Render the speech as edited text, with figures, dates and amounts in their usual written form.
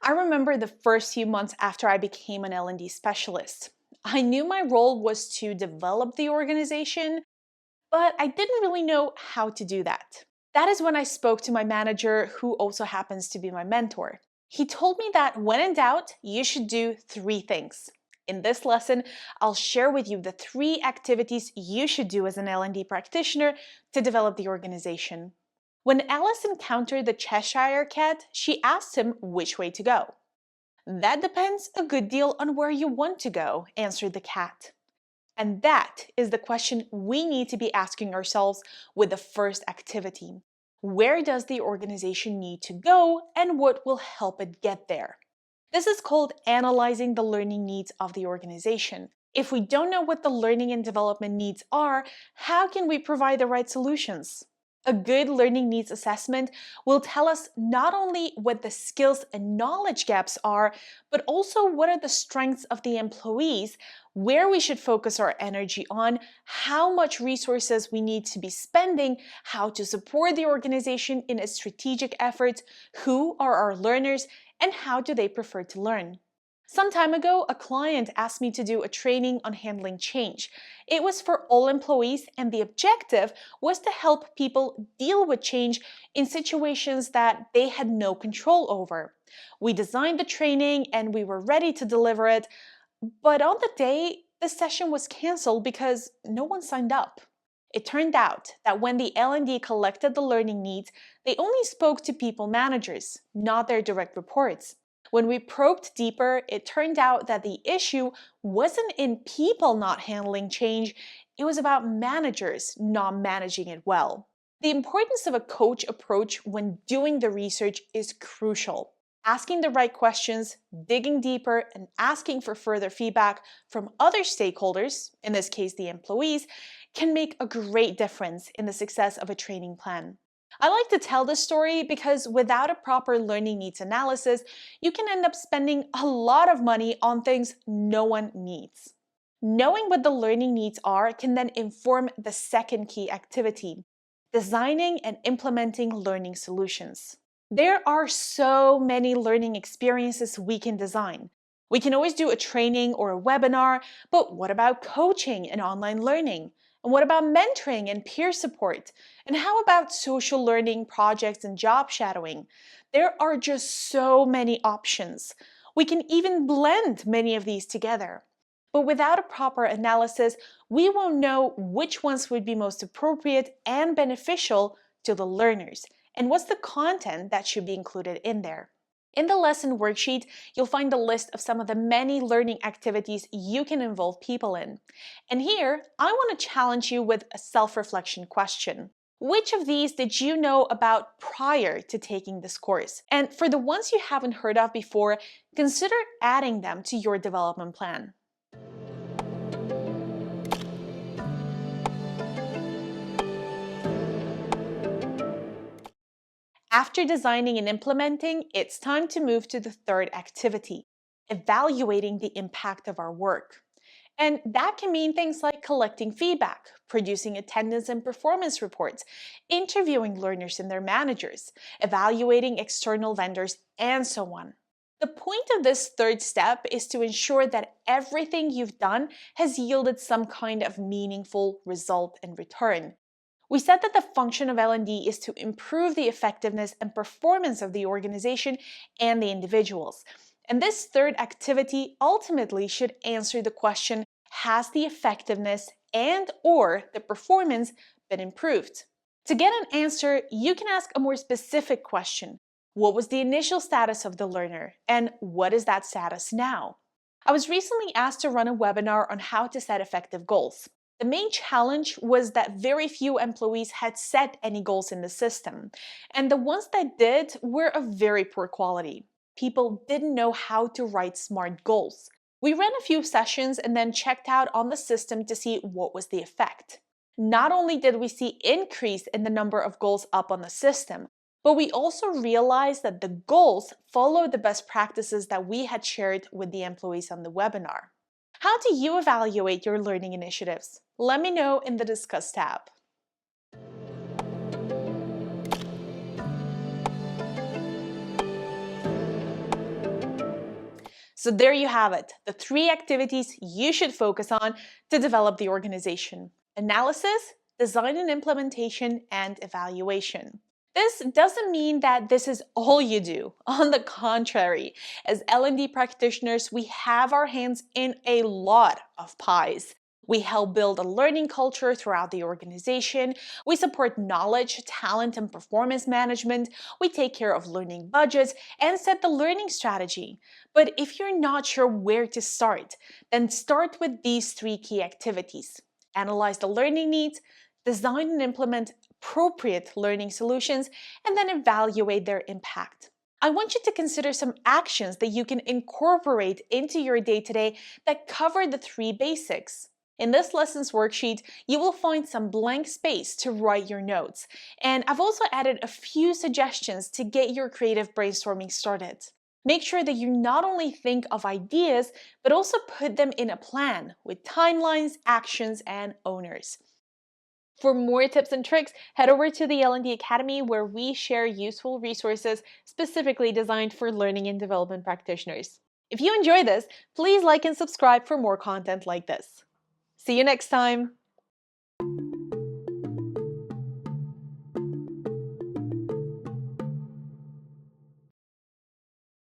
I remember the first few months after I became an L&D specialist. I knew my role was to develop the organization, but I didn't really know how to do that. That is when I spoke to my manager, who also happens to be my mentor. He told me that when in doubt, you should do three things. In this lesson, I'll share with you the three activities you should do as an L&D practitioner to develop the organization. When Alice encountered the Cheshire Cat, she asked him which way to go. "That depends a good deal on where you want to go," answered the cat. And that is the question we need to be asking ourselves with the first activity. Where does the organization need to go, and what will help it get there? This is called analyzing the learning needs of the organization. If we don't know what the learning and development needs are, how can we provide the right solutions? A good learning needs assessment will tell us not only what the skills and knowledge gaps are, but also what are the strengths of the employees, where we should focus our energy on, how much resources we need to be spending, how to support the organization in its strategic efforts, who are our learners, and how do they prefer to learn. Some time ago, a client asked me to do a training on handling change. It was for all employees, and the objective was to help people deal with change in situations that they had no control over. We designed the training and we were ready to deliver it, but on the day, the session was canceled because no one signed up. It turned out that when the L&D collected the learning needs, they only spoke to people managers, not their direct reports. When we probed deeper, it turned out that the issue wasn't in people not handling change, it was about managers not managing it well. The importance of a coach approach when doing the research is crucial. Asking the right questions, digging deeper, and asking for further feedback from other stakeholders, in this case the employees, can make a great difference in the success of a training plan. I like to tell this story because without a proper learning needs analysis, you can end up spending a lot of money on things no one needs. Knowing what the learning needs are can then inform the second key activity: designing and implementing learning solutions. There are so many learning experiences we can design. We can always do a training or a webinar, but what about coaching and online learning? And what about mentoring and peer support? And how about social learning projects and job shadowing? There are just so many options. We can even blend many of these together. But without a proper analysis, we won't know which ones would be most appropriate and beneficial to the learners, and what's the content that should be included in there. In the lesson worksheet, you'll find a list of some of the many learning activities you can involve people in. And here, I want to challenge you with a self-reflection question. Which of these did you know about prior to taking this course? And for the ones you haven't heard of before, consider adding them to your development plan. After designing and implementing, it's time to move to the third activity: evaluating the impact of our work. And that can mean things like collecting feedback, producing attendance and performance reports, interviewing learners and their managers, evaluating external vendors, and so on. The point of this third step is to ensure that everything you've done has yielded some kind of meaningful result and return. We said that the function of L&D is to improve the effectiveness and performance of the organization and the individuals. And this third activity ultimately should answer the question: has the effectiveness and/or the performance been improved? To get an answer, you can ask a more specific question. What was the initial status of the learner, and what is that status now? I was recently asked to run a webinar on how to set effective goals. The main challenge was that very few employees had set any goals in the system, and the ones that did were of very poor quality. People didn't know how to write SMART goals. We ran a few sessions and then checked out on the system to see what was the effect. Not only did we see increase in the number of goals up on the system, but we also realized that the goals followed the best practices that we had shared with the employees on the webinar. How do you evaluate your learning initiatives? Let me know in the Discuss tab. So there you have it, the 3 activities you should focus on to develop the organization: analysis, design and implementation, and evaluation. This doesn't mean that this is all you do. On the contrary, as L&D practitioners, we have our hands in a lot of pies. We help build a learning culture throughout the organization. We support knowledge, talent, and performance management. We take care of learning budgets and set the learning strategy. But if you're not sure where to start, then start with these 3 key activities: analyze the learning needs, design and implement appropriate learning solutions, and then evaluate their impact. I want you to consider some actions that you can incorporate into your day-to-day that cover the 3 basics. In this lessons worksheet, you will find some blank space to write your notes, and I've also added a few suggestions to get your creative brainstorming started. Make sure that you not only think of ideas, but also put them in a plan with timelines, actions, and owners. For more tips and tricks, head over to the L&D Academy, where we share useful resources specifically designed for learning and development practitioners. If you enjoy this, please like and subscribe for more content like this. See you next time!